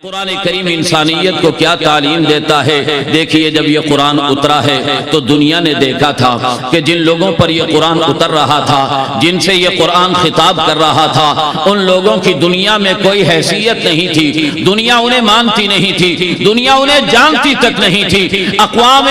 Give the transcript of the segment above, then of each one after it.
قرآن کریم انسانیت کو کیا تعلیم دیتا ہے؟ دیکھیے جب یہ قرآن اترا ہے تو دنیا نے دیکھا تھا کہ جن لوگوں پر یہ قرآن اتر رہا تھا، جن سے یہ قرآن خطاب کر رہا تھا، ان لوگوں کی دنیا میں کوئی حیثیت نہیں تھی، دنیا انہیں مانتی نہیں تھی، دنیا انہیں جانتی تک نہیں تھی، اقوام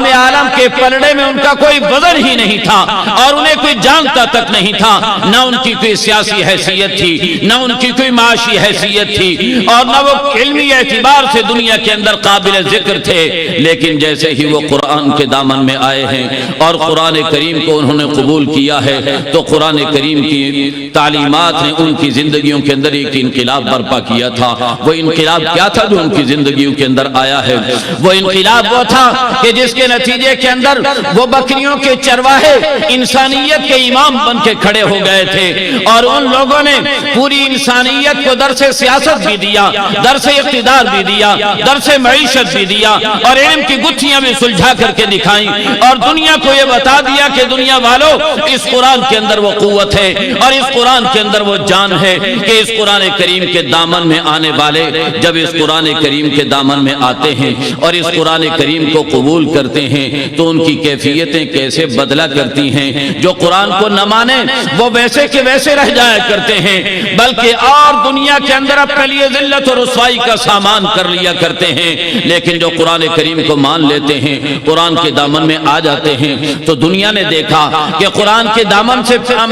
عالم کے پلڑے میں ان کا کوئی وزن ہی نہیں تھا اور انہیں کوئی جانتا تک نہیں تھا، نہ ان کی کوئی سیاسی حیثیت تھی، نہ ان کی کوئی معاشی حیثیت تھی، اور نہ وہ علمی اعتبار سے دنیا کے اندر قابل ذکر تھے۔ لیکن جیسے ہی وہ قرآن کے دامن میں آئے ہیں اور قرآن کریم کو انہوں نے قبول کیا ہے تو قرآن کریم کی تعلیمات نے ان کی زندگیوں کے اندر ایک انقلاب برپا کیا تھا۔ وہ انقلاب کیا تھا جو ان کی زندگیوں کے اندر آیا ہے؟ وہ انقلاب وہ تھا کہ جس کے نتیجے کے اندر وہ بکریوں کے چرواہے انسانیت کے امام بن کے کھڑے ہو گئے تھے، اور ان لوگوں نے پوری انسانیت کو درس سیاست بھی دیا، درس اقتدار بھی دیا، درس معیشت بھی دیا، اور علم کی گتھیاں بھی سلجھا کر کے دکھائیں، اور دنیا کو یہ بتا دیا کہ دنیا والوں اس قرآن کے اندر وہ قوت ہے اور اس قرآن کے اندر وہ جان ہے کہ اس قرآن کریم کے دامن میں آنے والے جب اس قرآن کریم کے دامن میں آتے ہیں اور اس قرآن کریم کو قبول کرتے ہیں تو ان کی کیفیتیں کیسے بدلا کرتی ہیں۔ جو قرآن کو نہ مانے وہ ویسے کے ویسے رہ جایا کرتے ہیں، بلکہ اور دنیا کے اندر اپنے لیے ذلت اور رسوائی کا سامان کر لیا کرتے ہیں۔ لیکن جو قرآن کریم کو مان لیتے ہیں، قرآن کے دامن میں آ جاتے ہیں، تو دنیا نے دیکھا کہ قرآن کے دامن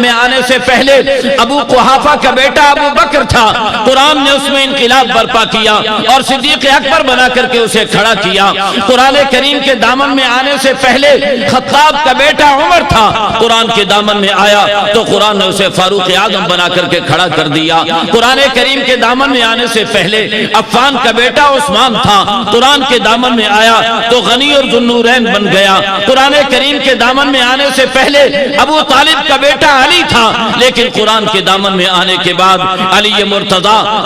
میں آنے سے پہلے ابو قحافہ کا بیٹا ابو بکر تھا، قرآن نے اس میں انقلاب برپا کیا اور صدیق اکبر بنا کر کے اسے کھڑا کیا۔ قرآن کریم کے دامن میں آنے سے پہلے خطاب کا بیٹا عمر تھا، قرآن کے دامن میں آیا تو قرآن نے اسے فاروق اعظم بنا کر کے کھڑا کر دیا۔ قرآن کریم کے دامن میں آنے سے پہلے عفان کا بیٹا عثمان تھا، قرآن کے دامن میں آیا تو غنی اور ذو النورین بن گیا۔ قرآن کریم کے دامن میں آنے سے پہلے ابو طالب کا بیٹا علی تھا، لیکن قرآن کے دامن میں آنے کے بعد علی مرتضی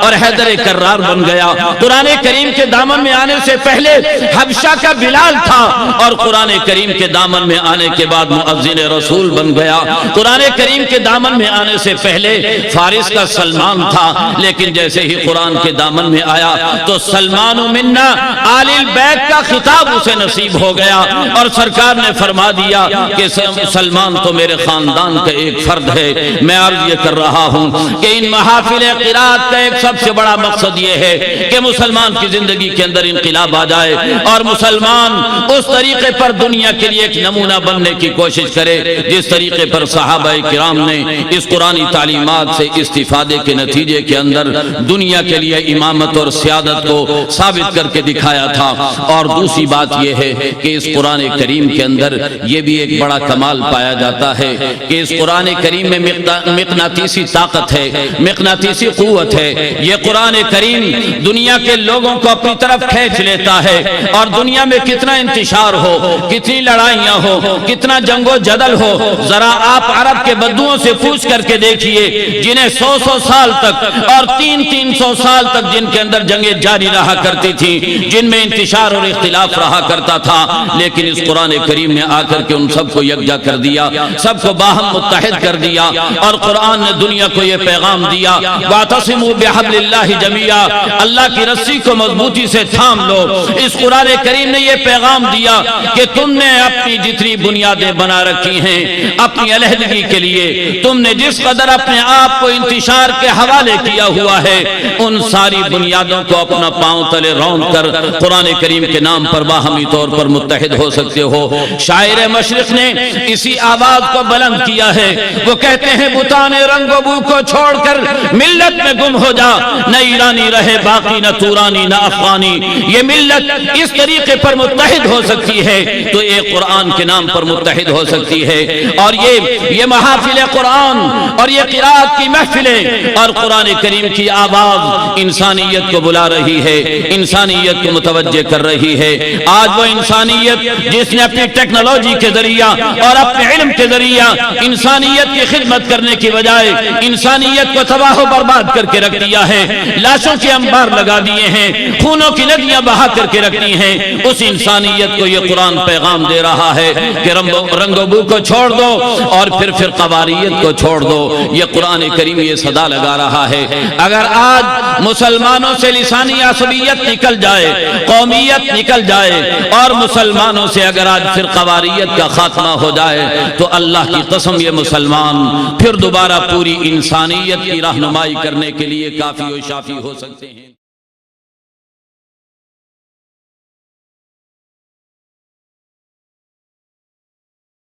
اور حیدر کرار بن گیا۔ قرآن کریم کے دامن میں آنے سے پہلے حبشہ کا بلال تھا، اور قرآن کریم کے دامن میں آنے کے بعد مؤذن رسول بن گیا۔ قرآن کریم کے دامن میں آنے سے پہلے فارس کا سلمان تھا، لیکن جیسے ہی قرآن کے دامن میں آیا تو سلمان منا آل البیت کا خطاب اسے نصیب ہو گیا، اور سرکار نے فرما دیا کہ سلمان تو میرے خاندان کا ایک فرد ہے۔ میں عرض یہ کر رہا ہوں کہ ان محافل قرات کا ایک سب سے بڑا مقصد یہ ہے کہ مسلمان کی زندگی کے اندر انقلاب آ جائے اور مسلمان اس طریقے پر دنیا کے لیے ایک نمونہ بننے کی کوشش کرے جس طریقے پر صحابہ کرام نے اس قرآنی تعلیمات سے استفادے کے نتیجے کے اندر دنیا کے لیے امامت اور سیادت کو ثابت کر کے دکھایا تھا۔ اور دوسری بات یہ ہے کہ اس قرآن کریم کے اندر یہ بھی ایک بڑا کمال پایا جاتا ہے کہ اس قرآن کریم میں مقناطیسی طاقت ہے، مقناطیسی قوت ہے۔ یہ قرآن کریم دنیا کے لوگوں کو اپنی طرف کھینچ لیتا ہے، اور دنیا میں کتنا انتشار ہو، کتنی لڑائیاں ہو، کتنا جنگ و جدل ہو، ذرا آپ عرب کے بدوؤں سے پوچھ کر کے دیکھیے جنہیں 100 سال تک اور 300 سال تک جن کے اندر جنگیں جاری رہا کرتی تھی، جن میں انتشار اور اختلاف رہا کرتا تھا، لیکن اس قرآن کریم نے آ کر کے ان سب کو یکجا کر دیا، سب کو باہم متحد کر دیا، اور قرآن نے دنیا کو یہ پیغام دیا وَاعْتَصِمُوا بِحَبْلِ اللَّهِ جَمِيعًا، اللہ کی رسی کو مضبوطی سے تھام لو۔ اس قرآن کریم نے یہ پیغام دیا کہ تم نے اپنی جتنی بنیادیں بنا رکھی ہیں اپنی علیحدگی کے لیے، تم نے جس قدر اپنے آپ کو انتشار کے حوالے کیا ہوا ہے، ان ساری بنیادوں کو اپنا پاؤں تلے رون کر قرآن کریم کے نام پر باہمی طور پر متحد ہو سکتے ہو۔ شاعر مشرق نے اسی آواز کو بلند کیا ہے، وہ کہتے ہیں بتان رنگ و بو کو چھوڑ کر ملت میں گم ہو جا، نہ ایرانی رہے باقی، نہ تورانی نہ افغانی۔ یہ ملت اس طریقے پر متحد ہو سکتی ہے تو ایک قرآن کے نام پر متحد ہو سکتی ہے، اور یہ محافل قرآن اور یہ قرات کی محفلیں اور قرآن کریم کی آواز انسانیت کو بلا رہی ہے، انسانیت کو متوجہ کر رہی ہے۔ آج وہ انسانیت جس نے اپنی ٹیکنالوجی کے ذریعہ اور اپنے علم کے ذریعہ انسانیت کی خدمت کرنے کی بجائے انسانیت کو تباہ و برباد کر کے رکھ دیا ہے، لاشوں کے انبار لگا دیے ہیں، خونوں کی ندیاں بہا کر کے رکھ دی ہیں، اس انسانیت کو یہ قرآن پیغام دے رہا ہے کہ رنگ و بو کو چھوڑ دو اور پھر قواریت کو چھوڑ دو۔ یہ قرآن کریم یہ صدا لگا رہا ہے۔ اگر آج مسلمانوں سے لسانی عصبیت نکل جائے، قومیت نکل جائے، اور مسلمانوں سے اگر آج فرقواریت کا خاتمہ ہو جائے تو اللہ کی قسم یہ مسلمان پھر دوبارہ پوری انسانیت کی رہنمائی کرنے کے لیے کافی و شافی ہو سکتے ہیں۔